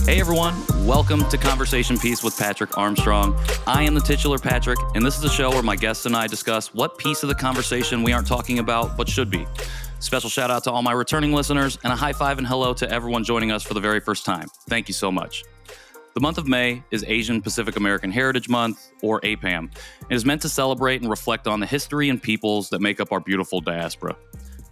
Hey everyone, welcome to Conversation Piece with Patrick Armstrong. I am the titular Patrick, and this is a show where my guests and I discuss what piece of the conversation we aren't talking about but should be. Special shout out to all my returning listeners, and a high five and hello to everyone joining us for the very first time. Thank you so much. The month of May is Asian Pacific American Heritage Month, or APAHM. It is meant to celebrate and reflect on the history and peoples that make up our beautiful diaspora.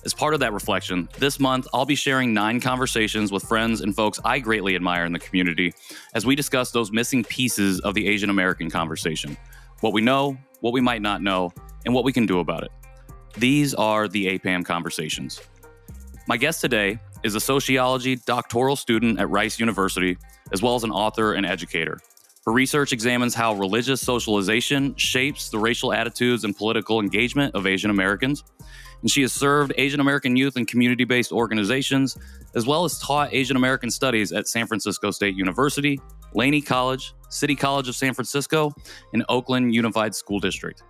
As part of that reflection, this month I'll be sharing 9 conversations with friends and folks I greatly admire in the community as we discuss those missing pieces of the Asian American conversation. What we know, what we might not know, and what we can do about it. These are the APAHM Conversations. My guest today is a sociology doctoral student at Rice University, as well as an author and educator. Her research examines how religious socialization shapes the racial attitudes and political engagement of Asian Americans. And she has served Asian American youth in community-based organizations, as well as taught Asian American studies at San Francisco State University, Laney College, City College of San Francisco, and Oakland Unified School District.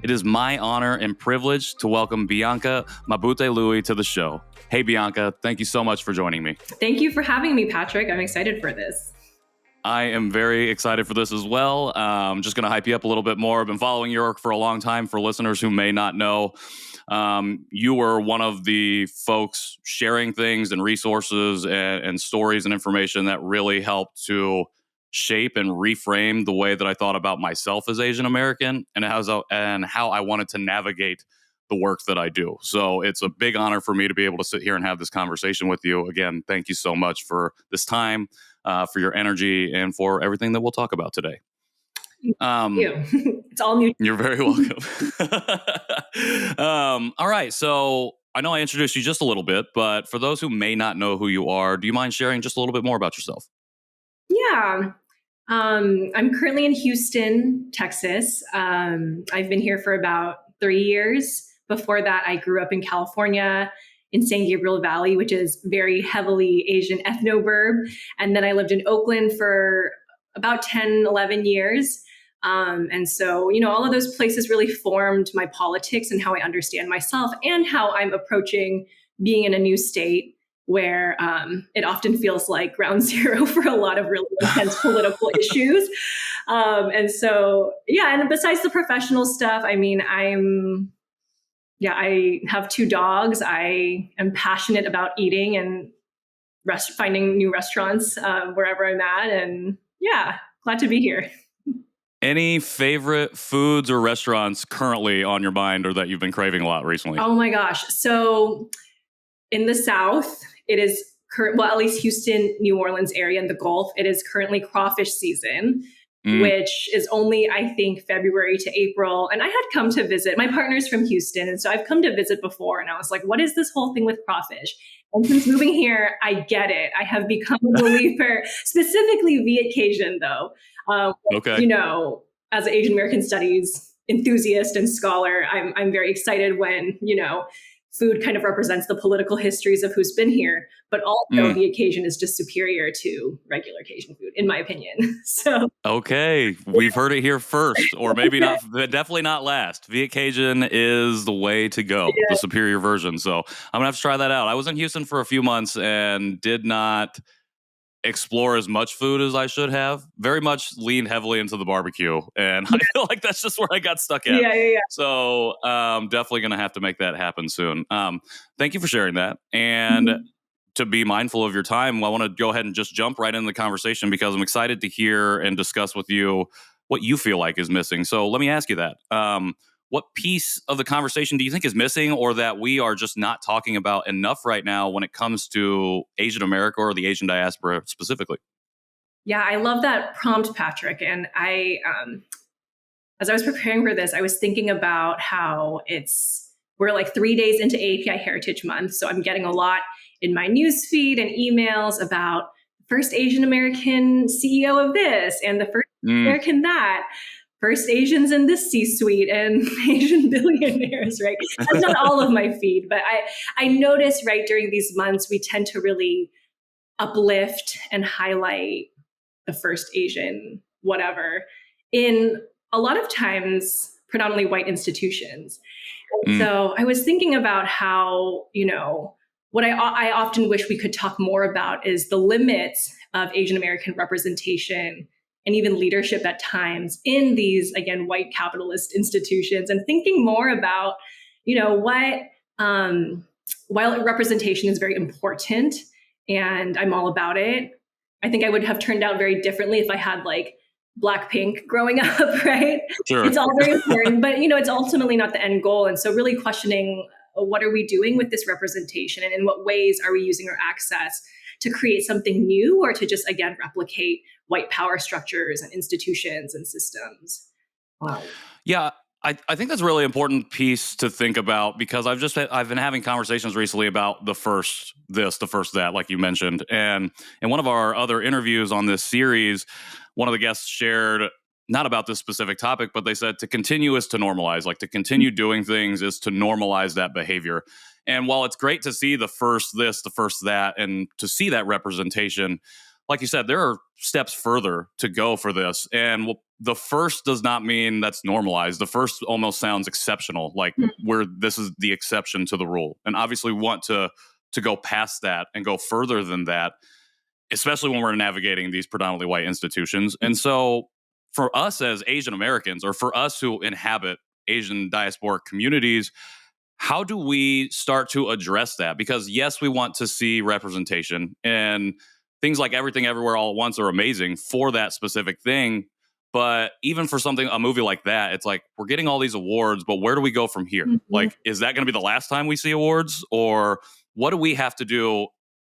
It is my honor and privilege to welcome Bianca Mabute-Louie to the show. Hey, Bianca, thank you so much for joining me. Thank you for having me, Patrick. I'm excited for this. I am very excited for this as well. I'm just going to hype you up a little bit more. I've been following your work for a long time. For listeners who may not know, you were one of the folks sharing things and resources and stories and information that really helped to shape and reframe the way that I thought about myself as Asian American and how I wanted to navigate the work that I do. So it's a big honor for me to be able to sit here and have this conversation with you. Again, thank you so much for this time, for your energy, and for everything that we'll talk about today. Thank you. It's all new. You're very welcome. All right. So I know I introduced you just a little bit, but for those who may not know who you are, do you mind sharing just a little bit more about yourself? Yeah. I'm currently in Houston, Texas. I've been here for about 3 years. Before that, I grew up in California, in San Gabriel Valley, which is very heavily Asian ethnoburb. And then I lived in Oakland for about 10, 11 years. And so, all of those places really formed my politics and how I understand myself and how I'm approaching being in a new state where it often feels like ground zero for a lot of really intense political issues. And so, and besides the professional stuff, I have 2 dogs. I am passionate about eating and finding new restaurants wherever I'm at. And glad to be here. Any favorite foods or restaurants currently on your mind or that you've been craving a lot recently? Oh my gosh. So in the South, it is at least Houston, New Orleans area in the Gulf, it is currently crawfish season, which is only, I think, February to April. And I had come to visit. My partner's from Houston, and so I've come to visit before. And I was like, what is this whole thing with crawfish? And since moving here, I get it. I have become a believer, specifically via occasion, though. Okay. As an Asian American studies enthusiast and scholar, I'm very excited when, food kind of represents the political histories of who's been here, but also the occasion is just superior to regular Cajun food, in my opinion. So okay, we've heard it here first, or maybe not, definitely not last. Via Cajun is the way to go, the superior version. So I'm gonna have to try that out. I was in Houston for a few months and did not explore as much food as I should have. Very much leaned heavily into the barbecue, and I feel like that's just where I got stuck at. Yeah. So definitely going to have to make that happen soon. Thank you for sharing that. And to be mindful of your time, I want to go ahead and just jump right into the conversation because I'm excited to hear and discuss with you what you feel like is missing. So let me ask you that. What piece of the conversation do you think is missing or that we are just not talking about enough right now when it comes to Asian America or the Asian diaspora specifically? Yeah, I love that prompt, Patrick. And as I was preparing for this, I was thinking about how we're like 3 days into API Heritage Month. So I'm getting a lot in my newsfeed and emails about first Asian American CEO of this and the first American that. First Asians in this C-suite and Asian billionaires, right? That's not all of my feed, but I notice, right, during these months, we tend to really uplift and highlight the first Asian whatever in a lot of times predominantly white institutions. And so I was thinking about how, what I often wish we could talk more about is the limits of Asian American representation and even leadership at times in these, again, white capitalist institutions, and thinking more about, while representation is very important and I'm all about it, I think I would have turned out very differently if I had like Blackpink growing up, right? Sure. It's all very important, but it's ultimately not the end goal. And so really questioning, what are we doing with this representation, and in what ways are we using our access to create something new, or to just, again, replicate white power structures and institutions and systems? Wow. Yeah, I think that's a really important piece to think about, because I've been having conversations recently about the first this, the first that, like you mentioned. And in one of our other interviews on this series, one of the guests shared, not about this specific topic, but they said to continue is to normalize. Like, to continue doing things is to normalize that behavior. And while it's great to see the first this, the first that, and to see that representation, like you said, there are steps further to go for this. And the first does not mean that's normalized. The first almost sounds exceptional, like where this is the exception to the rule. And obviously we want to go past that and go further than that, especially when we're navigating these predominantly white institutions. And so for us as Asian Americans, or for us who inhabit Asian diasporic communities, how do we start to address that? Because yes, we want to see representation, and things like Everything Everywhere All at Once are amazing for that specific thing. But even for a movie like that, it's like, we're getting all these awards, but where do we go from here? Mm-hmm. Like, is that going to be the last time we see awards? Or what do we have to do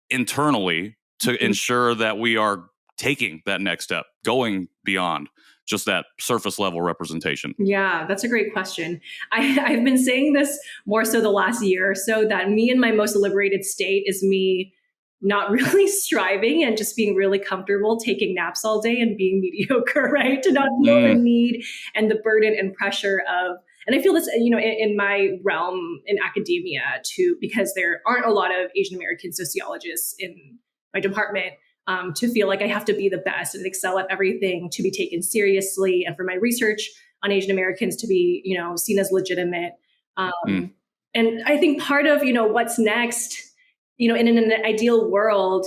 internally to ensure that we are taking that next step, going beyond just that surface level representation? Yeah, that's a great question. I've been saying this more so the last year or so, that me in my most liberated state is me not really striving and just being really comfortable taking naps all day and being mediocre, right? To not feel the need and the burden and pressure of, and I feel this, in my realm in academia too, because there aren't a lot of Asian American sociologists in my department, to feel like I have to be the best and excel at everything to be taken seriously, and for my research on Asian Americans to be, seen as legitimate. And I think part of, what's next, in an ideal world,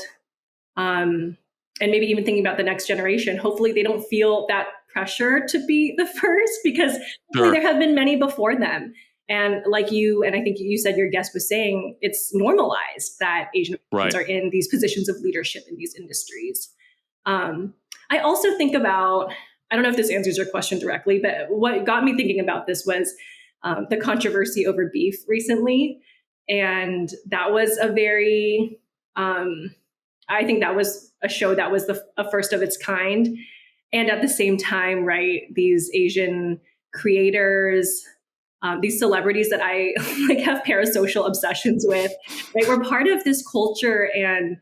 and maybe even thinking about the next generation, hopefully they don't feel that pressure to be the first, because there have been many before them. And like you, and I think you said, your guest was saying, it's normalized that Asian Americans are in these positions of leadership in these industries. I also think about, I don't know if this answers your question directly, but what got me thinking about this was the controversy over beef recently. And that was a very, I think that was a show that was a first of its kind. And at the same time, right, these Asian creators, these celebrities that I have parasocial obsessions with, right, were part of this culture and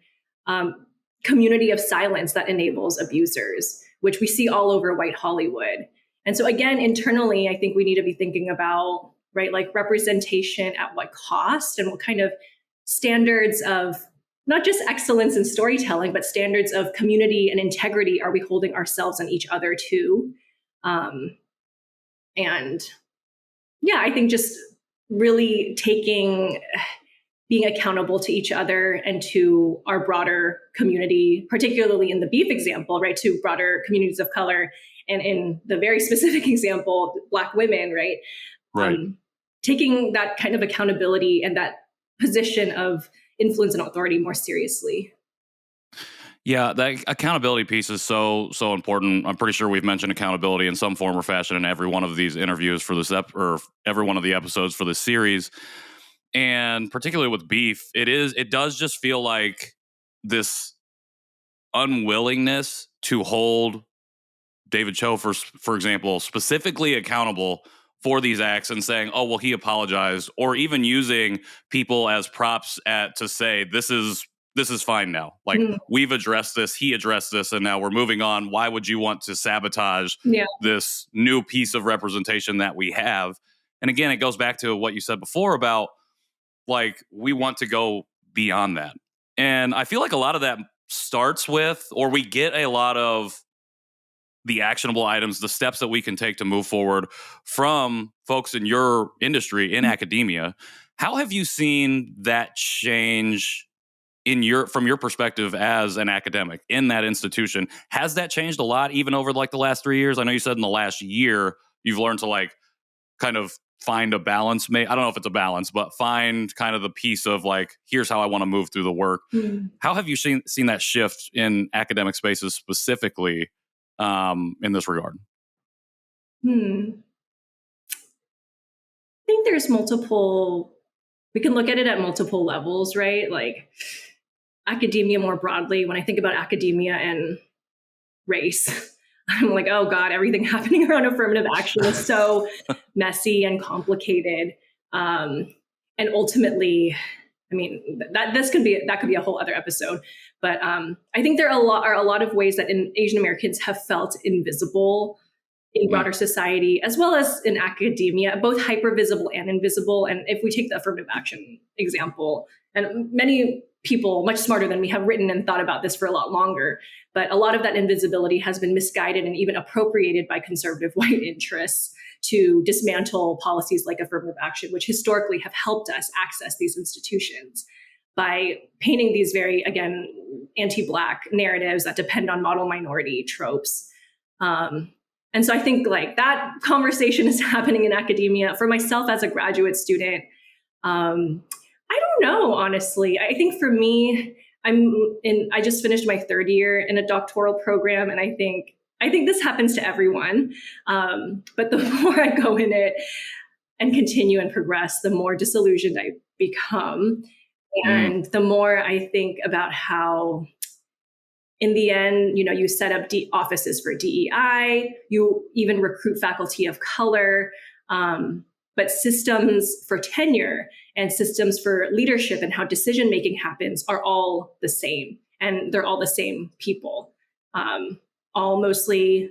community of silence that enables abusers, which we see all over white Hollywood. And so again, internally, I think we need to be thinking about, right, like representation at what cost, and what kind of standards of not just excellence in storytelling, but standards of community and integrity are we holding ourselves and each other to? And yeah, I think just really being accountable to each other and to our broader community, particularly in the beef example, right, to broader communities of color, and in the very specific example, Black women, right? Taking that kind of accountability and that position of influence and authority more seriously. Yeah, that accountability piece is so important. I'm pretty sure we've mentioned accountability in some form or fashion in every one of these interviews for this or every one of the episodes for this series. And particularly with beef, it does just feel like this unwillingness to hold David Cho, for example, specifically accountable for these acts, and saying, oh, well, he apologized, or even using people as props to say, this is fine now. Like, we've addressed this, he addressed this, and now we're moving on. Why would you want to sabotage this new piece of representation that we have? And again, it goes back to what you said before about, like, we want to go beyond that. And I feel like a lot of that starts with, or we get a lot of the actionable items, the steps that we can take to move forward from folks in your industry, in academia. How have you seen that change from your perspective as an academic in that institution? Has that changed a lot even over like the last 3 years? I know you said in the last year you've learned to like kind of find a balance. I don't know if it's a balance, but find kind of the piece of like, here's how I want to move through the work. How have you seen that shift in academic spaces specifically in this regard? I think there's we can look at it at multiple levels, right? Like academia more broadly, when I think about academia and race, I'm like, oh God, everything happening around affirmative action is so messy and complicated. And ultimately, I mean, that could be a whole other episode. But I think there are a lot of ways that Asian Americans have felt invisible in broader society, as well as in academia, both hypervisible and invisible. And if we take the affirmative action example, and many people much smarter than me have written and thought about this for a lot longer, but a lot of that invisibility has been misguided and even appropriated by conservative white interests to dismantle policies like affirmative action, which historically have helped us access these institutions by painting these very, again, anti-Black narratives that depend on model minority tropes. And so I think like that conversation is happening in academia. For myself as a graduate student, I don't know, honestly. I think for me, I just finished my third year in a doctoral program, and I think this happens to everyone. But the more I go in it and continue and progress, the more disillusioned I become. And the more I think about how, in the end, you set up offices for DEI, you even recruit faculty of color, but systems for tenure and systems for leadership and how decision-making happens are all the same. And they're all the same people, all mostly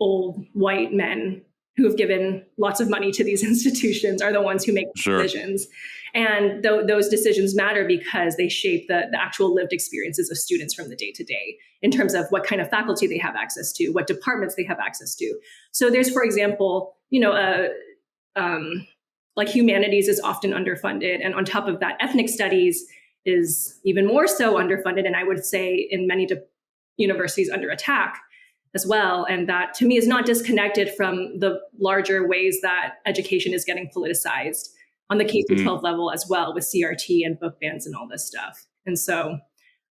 old white men who have given lots of money to these institutions are the ones who make decisions. And those decisions matter because they shape the actual lived experiences of students from the day to day in terms of what kind of faculty they have access to, what departments they have access to. So there's, for example, like humanities is often underfunded. And on top of that, ethnic studies is even more so underfunded. And I would say in many universities under attack as well. And that to me is not disconnected from the larger ways that education is getting politicized on the K-12 level as well, with CRT and book bans and all this stuff. And so,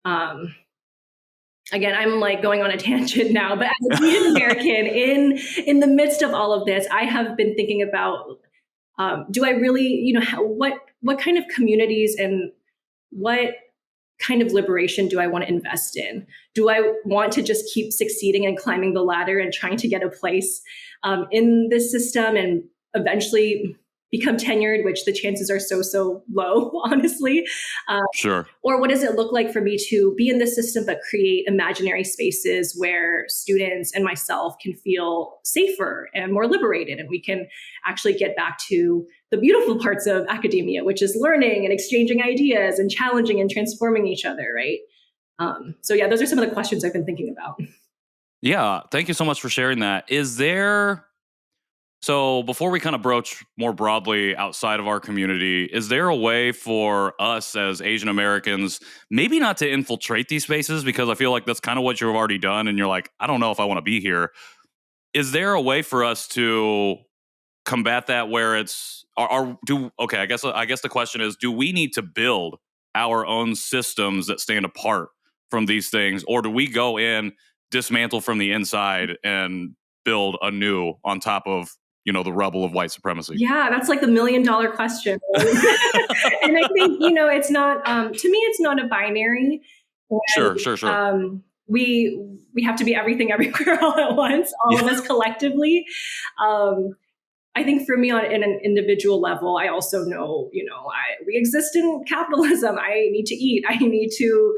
again, I'm like going on a tangent now, but as an Asian American in the midst of all of this, I have been thinking about, do I really, what kind of communities and what kind of liberation do I want to invest in? Do I want to just keep succeeding and climbing the ladder and trying to get a place in this system and eventually become tenured, which the chances are so low, honestly. Sure. Or what does it look like for me to be in this system, but create imaginary spaces where students and myself can feel safer and more liberated, and we can actually get back to the beautiful parts of academia, which is learning and exchanging ideas and challenging and transforming each other, right? So yeah, those are some of the questions I've been thinking about. Yeah, thank you so much for sharing that. So before we kind of broach more broadly outside of our community, is there a way for us as Asian Americans maybe not to infiltrate these spaces? Because I feel like that's kind of what you've already done. And you're like, I don't know if I want to be here. Is there a way for us to combat that where it's, I guess the question is, do we need to build our own systems that stand apart from these things? Or do we go in, dismantle from the inside and build anew on top of the rubble of white supremacy? Yeah, that's like the $1 million question. And I think, it's not, to me, it's not a binary. And, Sure. We have to be everything everywhere all at once, all of us collectively. I think for me in an individual level, I also know, we exist in capitalism. I need to eat. I need to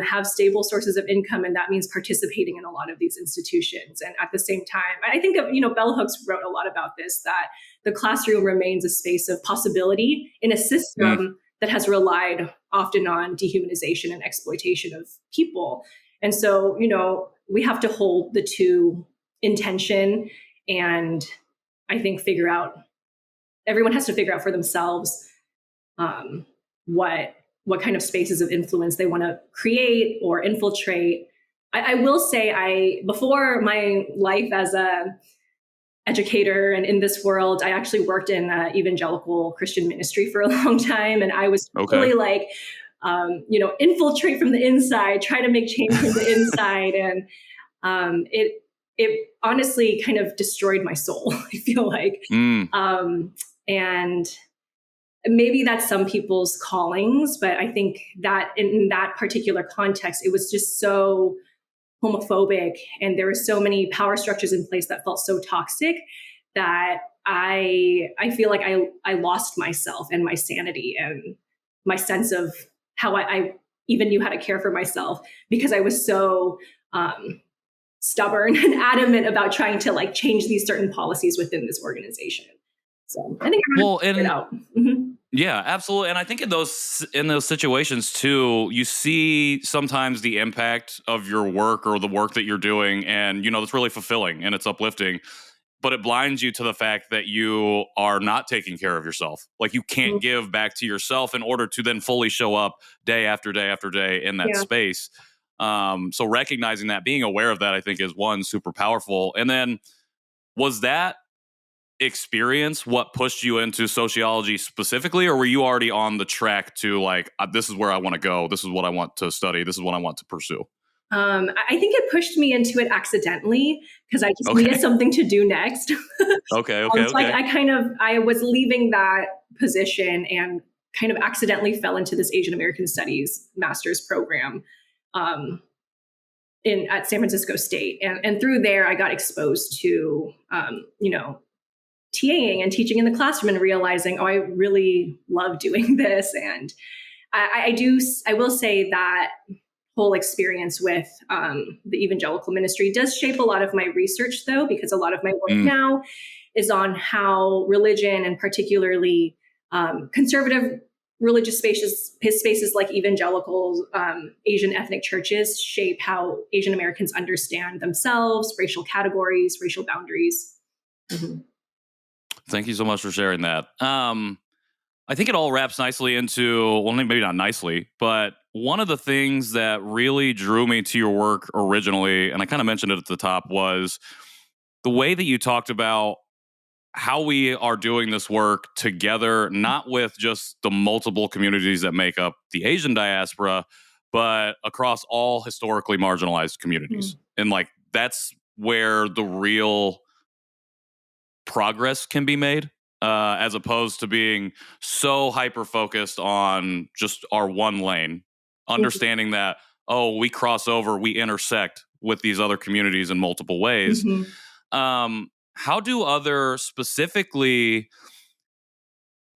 have stable sources of income. And that means participating in a lot of these institutions. And at the same time, I think Bell Hooks wrote a lot about this, that the classroom remains a space of possibility in a system that has relied often on dehumanization and exploitation of people. And so, we have to hold the two in tension, and I think everyone has to figure out for themselves what kind of spaces of influence they want to create or infiltrate. I will say, before my life as a educator and in this world, I actually worked in evangelical Christian ministry for a long time, and I was really like, infiltrate from the inside, try to make change from the inside, and it honestly kind of destroyed my soul. I feel like, and maybe that's some people's callings, but I think that in that particular context, it was just so homophobic, and there were so many power structures in place that felt so toxic that I feel like I lost myself and my sanity and my sense of how I even knew how to care for myself, because I was so stubborn and adamant about trying to like change these certain policies within this organization. So I think I'm figured it out. Yeah, absolutely. And I think in those situations too, you see sometimes the impact of your work or the work that you're doing, and it's really fulfilling and it's uplifting, but it blinds you to the fact that you are not taking care of yourself. Like, you can't give back to yourself in order to then fully show up day after day after day in that space. So recognizing that, being aware of that, I think is one, super powerful. And then, was that experience what pushed you into sociology specifically, or were you already on the track to like, this is where I want to go, this is what I want to study, this is what I want to pursue? I think it pushed me into it accidentally, because I just needed something to do next. Okay. I was leaving that position and kind of accidentally fell into this Asian American Studies master's program at San Francisco State, and through there I got exposed to TAing and teaching in the classroom, and realizing, I really love doing this. And I will say that whole experience with the evangelical ministry does shape a lot of my research, though, because a lot of my work now is on how religion, and particularly conservative religious spaces like evangelicals, Asian ethnic churches, shape how Asian Americans understand themselves, racial categories, racial boundaries. Thank you so much for sharing that. I think it all wraps nicely into, well, maybe not nicely, but one of the things that really drew me to your work originally, and I kind of mentioned it at the top, was the way that you talked about how we are doing this work together, not with just the multiple communities that make up the Asian diaspora, but across all historically marginalized communities. And like, that's where the real progress can be made, as opposed to being so hyper-focused on just our one lane, understanding that, we cross over, we intersect with these other communities in multiple ways. How do other, specifically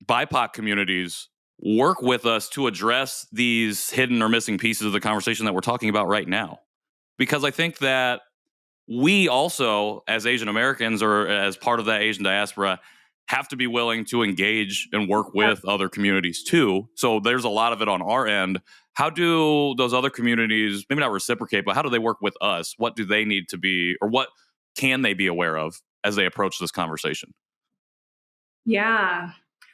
BIPOC communities, work with us to address these hidden or missing pieces of the conversation that we're talking about right now? Because I think that we also, as Asian Americans or as part of that Asian diaspora, have to be willing to engage and work with other communities too. So there's a lot of it on our end. How do those other communities, maybe not reciprocate, but how do they work with us? What do they need to be, or what can they be aware of as they approach this conversation? Yeah.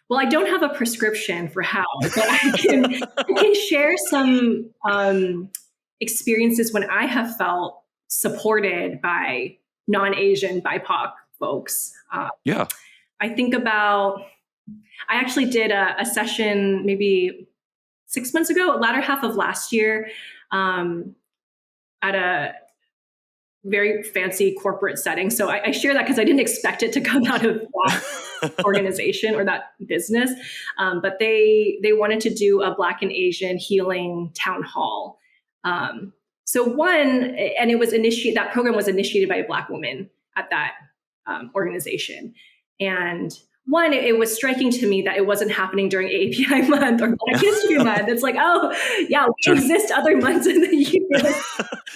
Well, I don't have a prescription for how, but I can share some experiences when I have felt supported by non-Asian BIPOC folks. I think about, I actually did a session maybe 6 months ago, latter half of last year, at a very fancy corporate setting. So I share that because I didn't expect it to come out of that organization or that business. But they wanted to do a Black and Asian healing town hall. So one, and that program was initiated by a Black woman at that organization. And one, it was striking to me that it wasn't happening during API month or Black History Month. It's like, we exist other months in the year.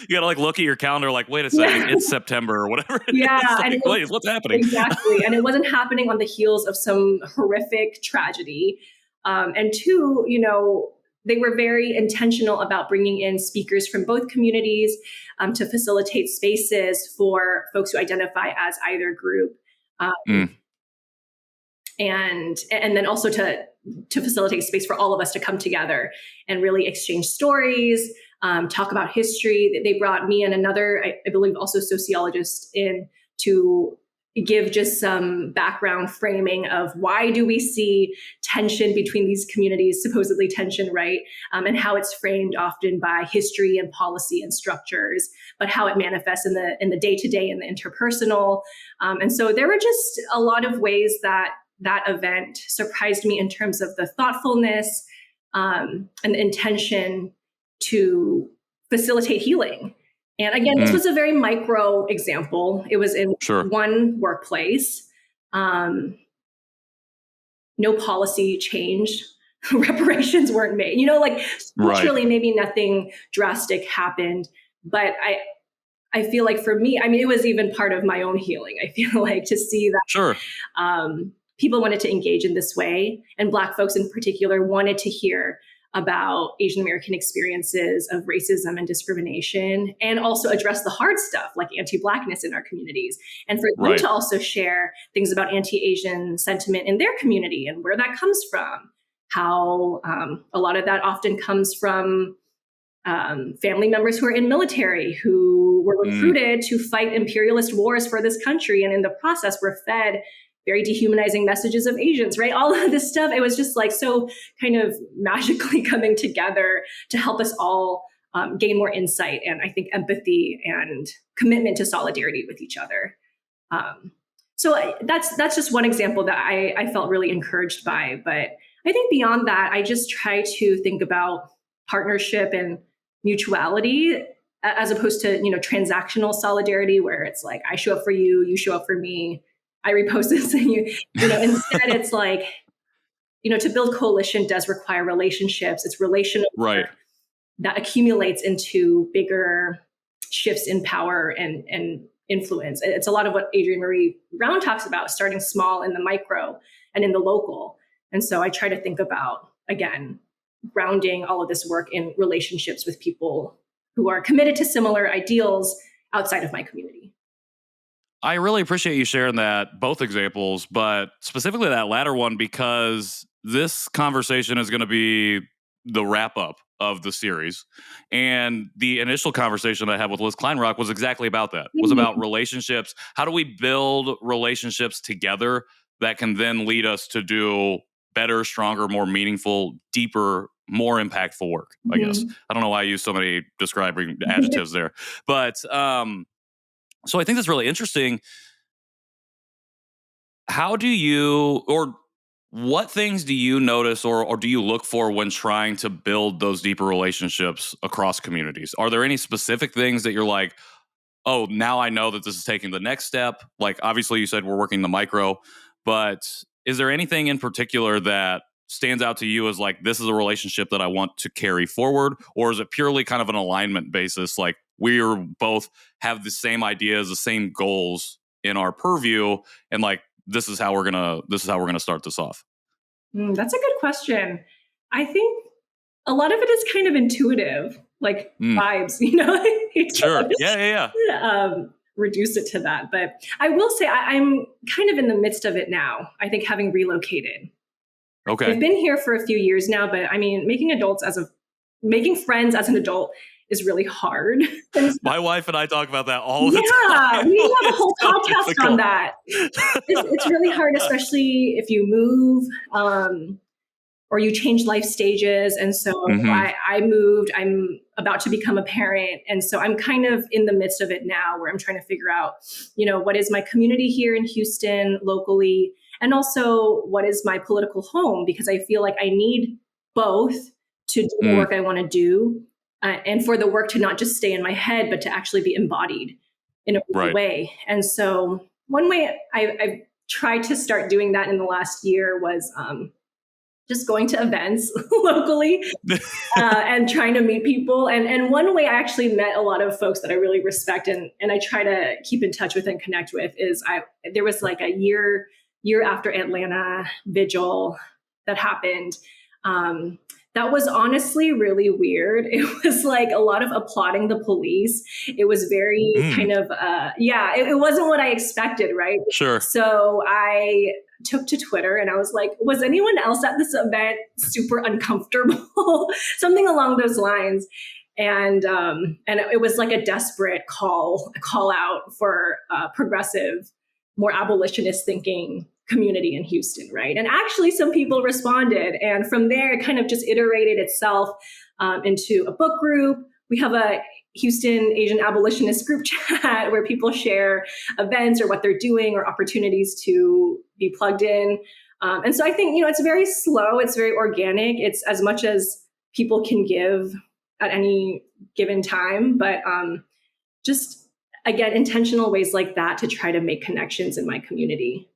You got to like look at your calendar, like, wait a second, it's September or whatever. Like, wait, what's happening? Exactly. And it wasn't happening on the heels of some horrific tragedy. And two, they were very intentional about bringing in speakers from both communities to facilitate spaces for folks who identify as either group. and then also to facilitate space for all of us to come together and really exchange stories, talk about history. They brought me and another, I believe also sociologist, in to give just some background framing of why do we see tension between these communities, supposedly tension, right? And how it's framed often by history and policy and structures, but how it manifests in the day-to-day and the interpersonal. And so there were just a lot of ways that event surprised me in terms of the thoughtfulness and the intention to facilitate healing. And again, this was a very micro example. It was in one workplace. No policy changed. Reparations weren't made. Literally maybe nothing drastic happened. But I feel like for me, it was even part of my own healing. I feel like to see that people wanted to engage in this way, and Black folks in particular wanted to hear about Asian American experiences of racism and discrimination, and also address the hard stuff like anti-Blackness in our communities. And for them to also share things about anti-Asian sentiment in their community and where that comes from, how a lot of that often comes from family members who are in military, who were recruited to fight imperialist wars for this country. And in the process, were fed very dehumanizing messages of Asians, right? All of this stuff. It was just like so kind of magically coming together to help us all gain more insight and I think empathy and commitment to solidarity with each other. So that's just one example that I felt really encouraged by. But I think beyond that, I just try to think about partnership and mutuality as opposed to, transactional solidarity where it's like, I show up for you, you show up for me. I repost this and instead it's like, to build coalition does require relationships. It's relational that accumulates into bigger shifts in power and influence. It's a lot of what Adrienne Maree Brown talks about, starting small in the micro and in the local. And so I try to think about, again, grounding all of this work in relationships with people who are committed to similar ideals outside of my community. I really appreciate you sharing both examples, but specifically that latter one, because this conversation is going to be the wrap up of the series. And the initial conversation I had with Liz Kleinrock was exactly about that. It was about relationships. How do we build relationships together that can then lead us to do better, stronger, more meaningful, deeper, more impactful work, I guess. I don't know why I use so many describing adjectives there. But so I think that's really interesting. How do you, or what things do you notice or do you look for when trying to build those deeper relationships across communities? Are there any specific things that you're like, oh, now I know that this is taking the next step? Like, obviously you said we're working the micro, but is there anything in particular that stands out to you as like, this is a relationship that I want to carry forward? Or is it purely kind of an alignment basis? Like, we are both have the same ideas, the same goals in our purview, and like this is how we're gonna start this off. That's a good question. I think a lot of it is kind of intuitive, like vibes, Sure. Yeah. Reduce it to that, but I will say I'm kind of in the midst of it now. I think having relocated. Okay. I've been here for a few years now, but making friends as an adult is really hard. My wife and I talk about that all the time. Yeah, we have a whole podcast on that. It's really hard, especially if you move or you change life stages. And so I moved, I'm about to become a parent. And so I'm kind of in the midst of it now where I'm trying to figure out, what is my community here in Houston locally? And also what is my political home? Because I feel like I need both to do the work I want to do. And for the work to not just stay in my head, but to actually be embodied in a real way. And so one way I've tried to start doing that in the last year was just going to events locally and trying to meet people. And one way I actually met a lot of folks that I really respect and I try to keep in touch with and connect with is there was like a year after Atlanta vigil that happened. That was honestly really weird. It was like a lot of applauding the police. It was very kind of, it wasn't what I expected, right? Sure. So I took to Twitter, and I was like, was anyone else at this event super uncomfortable? Something along those lines. And it was like a desperate call out for progressive, more abolitionist thinking community in Houston, right? And actually some people responded. And from there, it kind of just iterated itself into a book group. We have a Houston Asian abolitionist group chat where people share events or what they're doing or opportunities to be plugged in. And so I think, it's very slow. It's very organic. It's as much as people can give at any given time, but just, again, intentional ways like that to try to make connections in my community.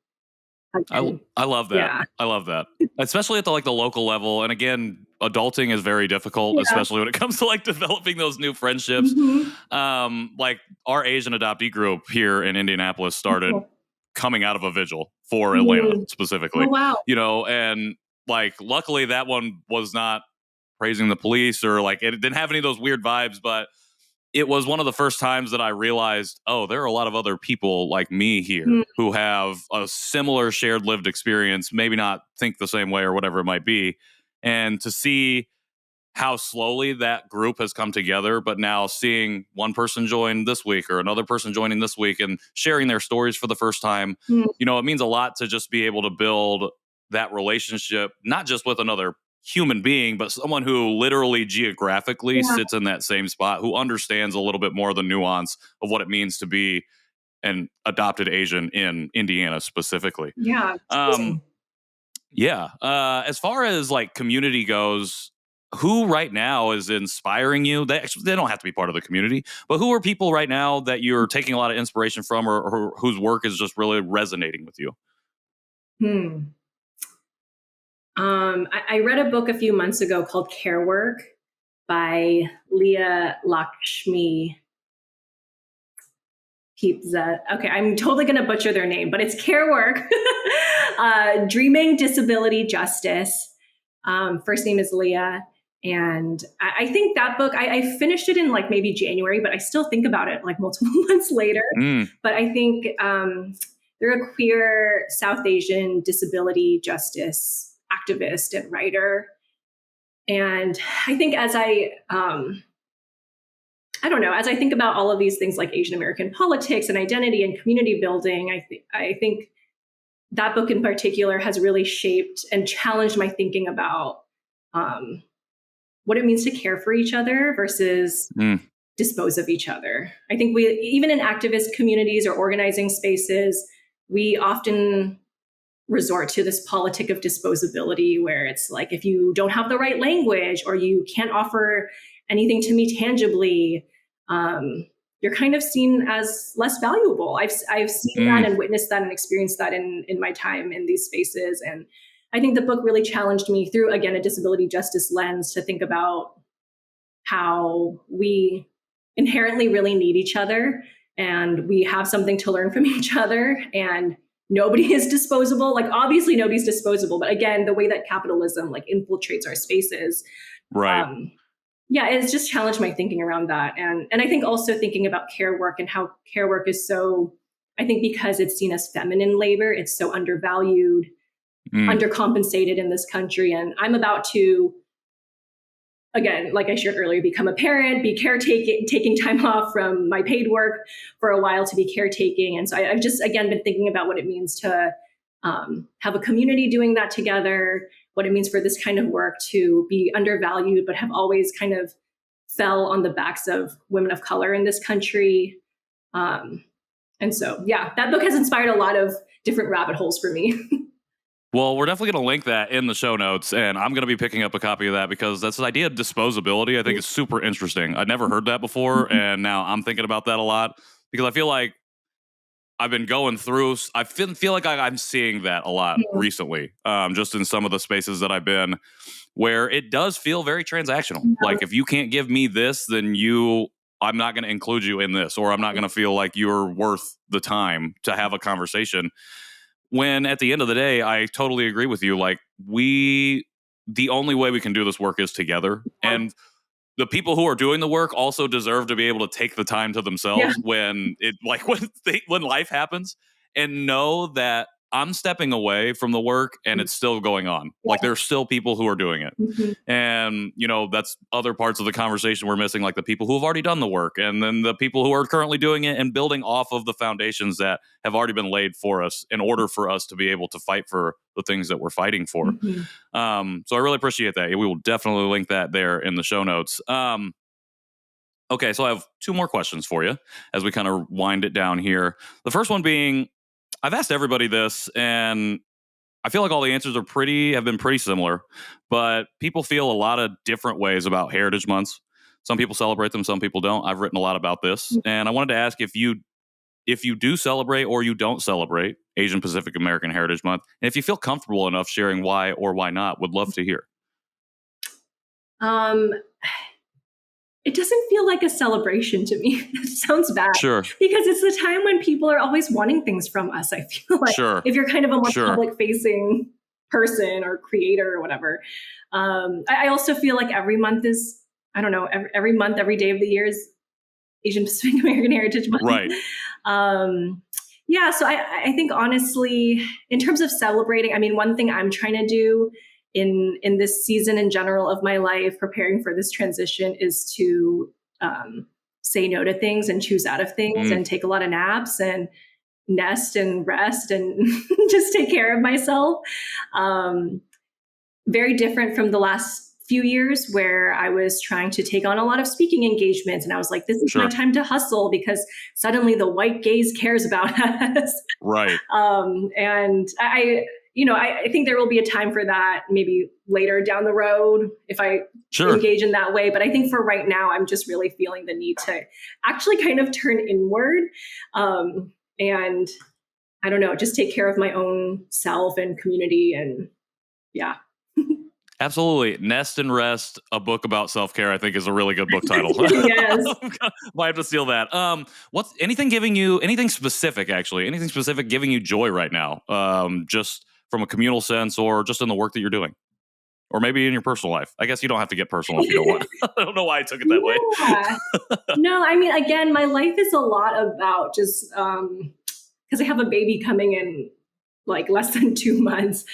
I love that. Yeah. I love that. Especially at the local level. And again, adulting is very difficult, especially when it comes to developing those new friendships. Mm-hmm. Our Asian adoptee group here in Indianapolis started coming out of a vigil for Atlanta specifically. Oh, wow. And luckily that one was not praising the police or it didn't have any of those weird vibes, but it was one of the first times that I realized, there are a lot of other people like me here who have a similar shared lived experience, maybe not think the same way or whatever it might be. And to see how slowly that group has come together, but now seeing one person join this week or another person joining this week and sharing their stories for the first time, it means a lot to just be able to build that relationship, not just with another human being, but someone who literally geographically sits in that same spot, who understands a little bit more of the nuance of what it means to be an adopted Asian in Indiana specifically. Yeah. As far as community goes, who right now is inspiring you? They don't have to be part of the community, but who are people right now that you're taking a lot of inspiration from or whose work is just really resonating with you? I read a book a few months ago called Care Work by Leah Lakshmi Pizza. Okay, I'm totally going to butcher their name, but it's Care Work, Dreaming Disability Justice. First name is Leah. And I think that book, I finished it in maybe January, but I still think about it multiple months later. But I think they're a queer South Asian disability justice activist and writer. And I think as I think about all of these things like Asian American politics and identity and community building, I think that book in particular has really shaped and challenged my thinking about what it means to care for each other versus dispose of each other. I think even in activist communities or organizing spaces, we often resort to this politic of disposability where it's if you don't have the right language or you can't offer anything to me tangibly, you're kind of seen as less valuable. I've seen that and witnessed that and experienced that in my time in these spaces. And I think the book really challenged me through, again, a disability justice lens to think about how we inherently really need each other and we have something to learn from each other, and nobody is disposable. Obviously nobody's disposable, but again, the way that capitalism infiltrates our spaces. Right. It's just challenged my thinking around that. And I think also thinking about care work and how care work is so, I think because it's seen as feminine labor, it's so undervalued, undercompensated in this country. And I'm about to, again, like I shared earlier, become a parent, be taking time off from my paid work for a while to be caretaking. And so I've just, again, been thinking about what it means to have a community doing that together, what it means for this kind of work to be undervalued, but have always kind of fell on the backs of women of color in this country. And so, that book has inspired a lot of different rabbit holes for me. Well, we're definitely going to link that in the show notes, and I'm going to be picking up a copy of that because that's the idea of disposability. I think is super interesting. I'd never heard that before, and now I'm thinking about that a lot because I feel like I've been going through. I feel like I'm seeing that a lot recently, just in some of the spaces that I've been, where it does feel very transactional. If you can't give me this, then I'm not going to include you in this, or I'm not going to feel like you're worth the time to have a conversation. When at the end of the day, I totally agree with you. The only way we can do this work is together. And the people who are doing the work also deserve to be able to take the time to themselves when life happens and know that I'm stepping away from the work and it's still going on. Like there's still people who are doing it. And, that's other parts of the conversation we're missing, like the people who have already done the work and then the people who are currently doing it and building off of the foundations that have already been laid for us in order for us to be able to fight for the things that we're fighting for. So I really appreciate that. We will definitely link that there in the show notes. Okay, so I have two more questions for you as we kind of wind it down here. The first one being, I've asked everybody this, and I feel like all the answers have been pretty similar, but people feel a lot of different ways about Heritage Months. Some people celebrate them, some people don't. I've written a lot about this, and I wanted to ask if you do celebrate or you don't celebrate Asian Pacific American Heritage Month, and if you feel comfortable enough sharing why or why not, would love to hear. It doesn't feel like a celebration to me. It sounds bad. Sure. Because it's the time when people are always wanting things from us, I feel like. Sure. If you're kind of a more public-facing person or creator or whatever. I also feel like every month is, I don't know, every month, every day of the year is Asian Pacific American Heritage Month. Right. So I think honestly, in terms of celebrating, I mean, one thing I'm trying to do in this season in general of my life, preparing for this transition, is to say no to things and choose out of things and take a lot of naps and nest and rest and just take care of myself. Very different from the last few years where I was trying to take on a lot of speaking engagements. And I was like, this is my time to hustle because suddenly the white gaze cares about us. Right. And I think there will be a time for that maybe later down the road if I engage in that way. But I think for right now, I'm just really feeling the need to actually kind of turn inward and I don't know, just take care of my own self and community. And yeah. Absolutely. Nest and Rest, a book about self-care, I think is a really good book title. Yes. Might have to steal that. What's anything specific giving you joy right now? Just from a communal sense or just in the work that you're doing? Or maybe in your personal life. I guess you don't have to get personal if you don't want. I don't know why I took it that way. No, I mean, again, my life is a lot about just, because I have a baby coming in like less than 2 months,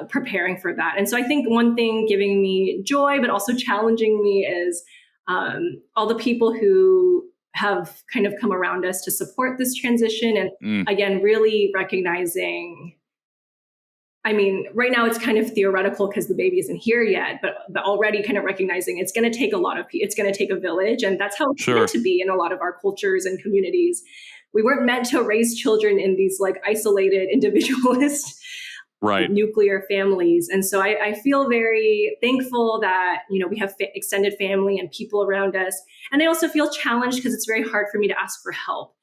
preparing for that. And so I think one thing giving me joy, but also challenging me is all the people who have kind of come around us to support this transition. And again, really recognizing, I mean, right now it's kind of theoretical because the baby isn't here yet, but already kind of recognizing it's going to take a lot of people, it's going to take a village. And that's how it's meant to be in a lot of our cultures and communities. We weren't meant to raise children in these like isolated individualist nuclear families. And so I feel very thankful that, we have extended family and people around us. And I also feel challenged because it's very hard for me to ask for help.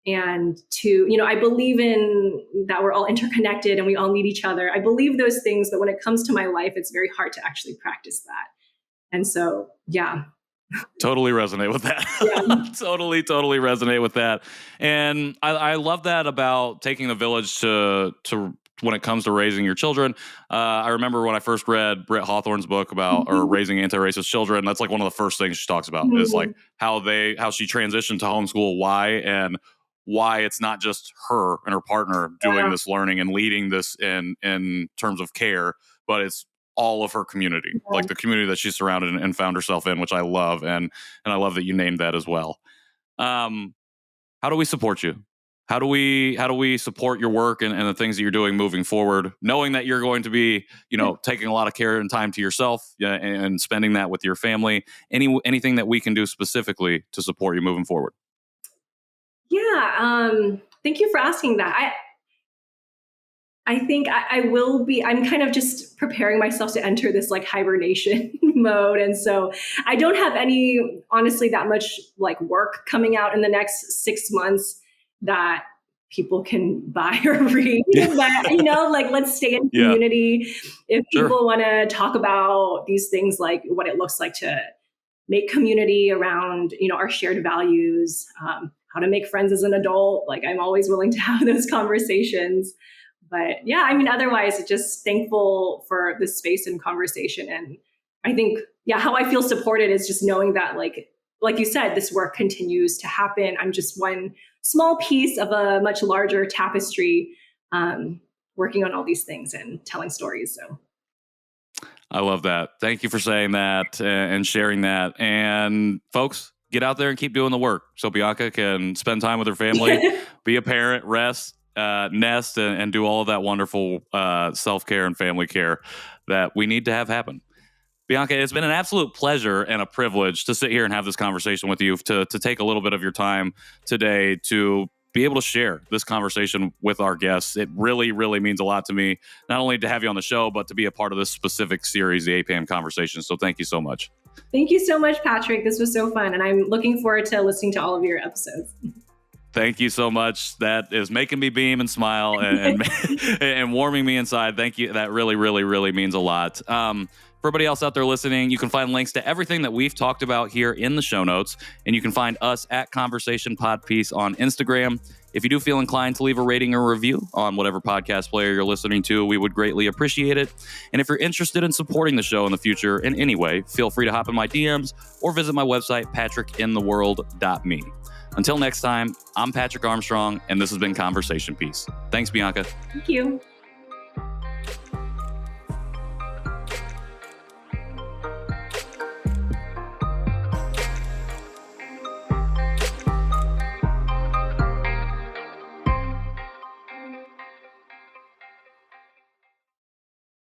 And to, I believe in that we're all interconnected and we all need each other. I believe those things, but when it comes to my life, it's very hard to actually practice that. And so, yeah. Totally resonate with that. Yeah. Totally resonate with that. And I love that about taking the village to when it comes to raising your children. I remember when I first read Britt Hawthorne's book about or raising anti-racist children, that's like one of the first things she talks about is like how she transitioned to homeschool, why it's not just her and her partner doing this learning and leading this in terms of care, but it's all of her community, like the community that she's surrounded and found herself in, which I love. And I love that you named that as well. How do we support you? How do we support your work and the things that you're doing moving forward, knowing that you're going to be, taking a lot of care and time to yourself and spending that with your family? Anything that we can do specifically to support you moving forward? Yeah. Thank you for asking that. I think I will be, I'm kind of just preparing myself to enter this like hibernation mode. And so I don't have honestly, that much like work coming out in the next 6 months that people can buy or read. But, let's stay in community. If people want to talk about these things, like what it looks like to make community around, our shared values, how to make friends as an adult, like I'm always willing to have those conversations. But yeah, I mean, otherwise, just thankful for this space and conversation. And I think, how I feel supported is just knowing that, like you said, this work continues to happen. I'm just one small piece of a much larger tapestry. And working on all these things and telling stories. So I love that. Thank you for saying that and sharing that. And folks, get out there and keep doing the work so Bianca can spend time with her family, be a parent, rest, nest, and do all of that wonderful self-care and family care that we need to have happen. Bianca, it's been an absolute pleasure and a privilege to sit here and have this conversation with you, to take a little bit of your time today to be able to share this conversation with our guests. It really, really means a lot to me, not only to have you on the show, but to be a part of this specific series, the APAHM Conversations. So thank you so much. Thank you so much, Patrick. This was so fun. And I'm looking forward to listening to all of your episodes. Thank you so much. That is making me beam and smile and warming me inside. Thank you. That really, really, really means a lot. For everybody else out there listening, you can find links to everything that we've talked about here in the show notes, and you can find us at Conversation Pod Piece on Instagram. If you do feel inclined to leave a rating or review on whatever podcast player you're listening to, we would greatly appreciate it. And if you're interested in supporting the show in the future in any way, feel free to hop in my DMs or visit my website, patrickintheworld.me. Until next time, I'm Patrick Armstrong, and this has been Conversation Piece. Thanks, Bianca. Thank you.